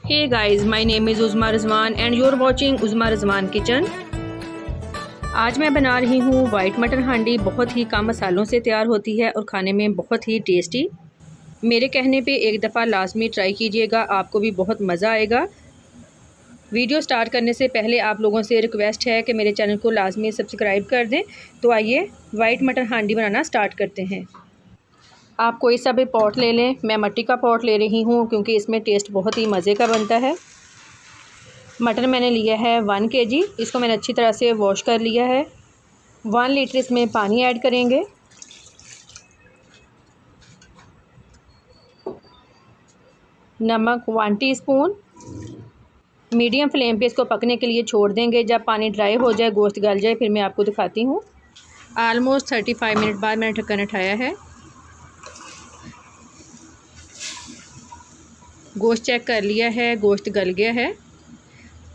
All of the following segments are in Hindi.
Hey guys, my name is उज़मा Rizwan and you're watching उज़मा Rizwan kitchen. आज मैं बना रही हूँ वाइट मटर हांडी। बहुत ही कम मसालों से तैयार होती है और खाने में बहुत ही टेस्टी। मेरे कहने पे एक दफ़ा लाजमी ट्राई कीजिएगा, आपको भी बहुत मज़ा आएगा। वीडियो स्टार्ट करने से पहले आप लोगों से रिक्वेस्ट है कि मेरे चैनल को लाजमी सब्सक्राइब कर दें। तो आइए वाइट मटर हांडी बनाना स्टार्ट करते हैं। आप कोई सा भी पॉट ले लें, मैं मिट्टी का पॉट ले रही हूँ क्योंकि इसमें टेस्ट बहुत ही मज़े का बनता है। मटर मैंने लिया है 1 kg। इसको मैंने अच्छी तरह से वॉश कर लिया है। 1 लीटर इसमें पानी ऐड करेंगे। नमक 1 टीस्पून। मीडियम फ्लेम पे इसको पकने के लिए छोड़ देंगे। जब पानी ड्राई हो जाए, गोश्त गल जाए, फिर मैं आपको दिखाती हूँ। ऑलमोस्ट 35 मिनट बाद मैंने ढक्कन उठाया है। गोश्त चेक कर लिया है, गोश्त गल गया है।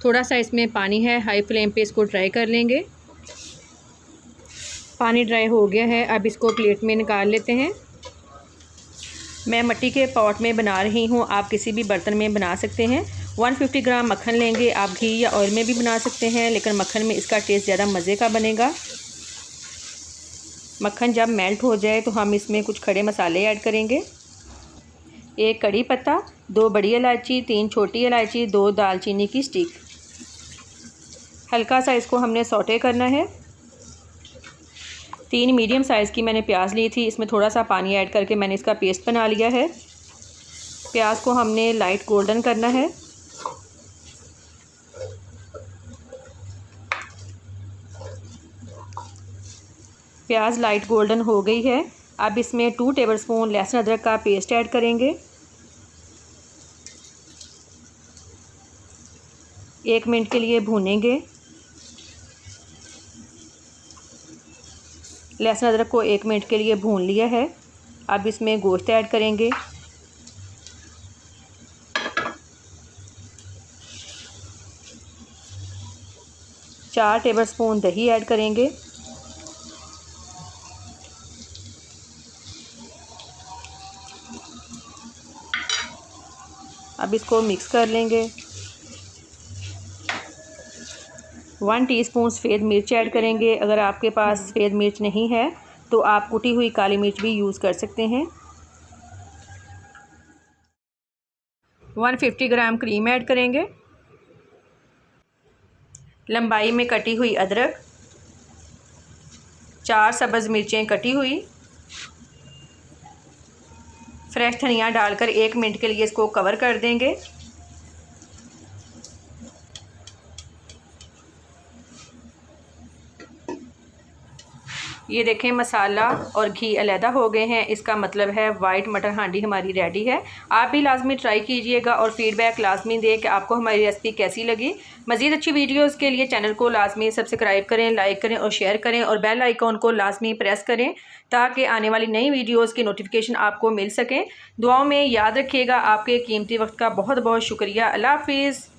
थोड़ा सा इसमें पानी है, हाई फ्लेम पे इसको ड्राई कर लेंगे। पानी ड्राई हो गया है, अब इसको प्लेट में निकाल लेते हैं। मैं मिट्टी के पॉट में बना रही हूँ, आप किसी भी बर्तन में बना सकते हैं। 150 ग्राम मक्खन लेंगे। आप घी या ऑयल में भी बना सकते हैं, लेकिन मक्खन में इसका टेस्ट ज़्यादा मज़े का बनेगा। मक्खन जब मेल्ट हो जाए तो हम इसमें कुछ खड़े मसाले ऐड करेंगे। 1 कड़ी पत्ता, 2 बड़ी इलायची, 3 छोटी इलायची, 2 दालचीनी की स्टिक। हल्का सा इसको हमने सौटे करना है। 3 मीडियम साइज़ की मैंने प्याज ली थी, इसमें थोड़ा सा पानी ऐड करके मैंने इसका पेस्ट बना लिया है। प्याज को हमने लाइट गोल्डन करना है। प्याज लाइट गोल्डन हो गई है। अब इसमें 2 टेबलस्पून लहसुन अदरक का पेस्ट ऐड करेंगे। 1 मिनट के लिए भूनेंगे। लहसुन अदरक को 1 मिनट के लिए भून लिया है। अब इसमें गोश्त ऐड करेंगे। चार टेबलस्पून दही ऐड करेंगे। अब इसको मिक्स कर लेंगे। 1 टीस्पून सफ़ेद मिर्च ऐड करेंगे। अगर आपके पास सफ़ेद मिर्च नहीं है तो आप कुटी हुई काली मिर्च भी यूज़ कर सकते हैं। 150 ग्राम क्रीम ऐड करेंगे। लंबाई में कटी हुई अदरक, 4 सब्ज़ मिर्चें कटी हुई, फ्रेश धनिया डालकर 1 मिनट के लिए इसको कवर कर देंगे। ये देखें, मसाला और घी अलहदा हो गए हैं। इसका मतलब है वाइट मटर हांडी हमारी रेडी है। आप भी लाजमी ट्राई कीजिएगा और फीडबैक लाजमी दें कि आपको हमारी रेसिपी कैसी लगी। मज़ीद अच्छी वीडियोस के लिए चैनल को लाजमी सब्सक्राइब करें, लाइक करें और शेयर करें और बेल आइकॉन को लाजमी प्रेस करें ताकि आने वाली नई वीडियोज़ की नोटिफिकेशन आपको मिल सकें। दुआओं में याद रखिएगा। आपके कीमती वक्त का बहुत बहुत शुक्रिया। अल्लाह हाफिज़।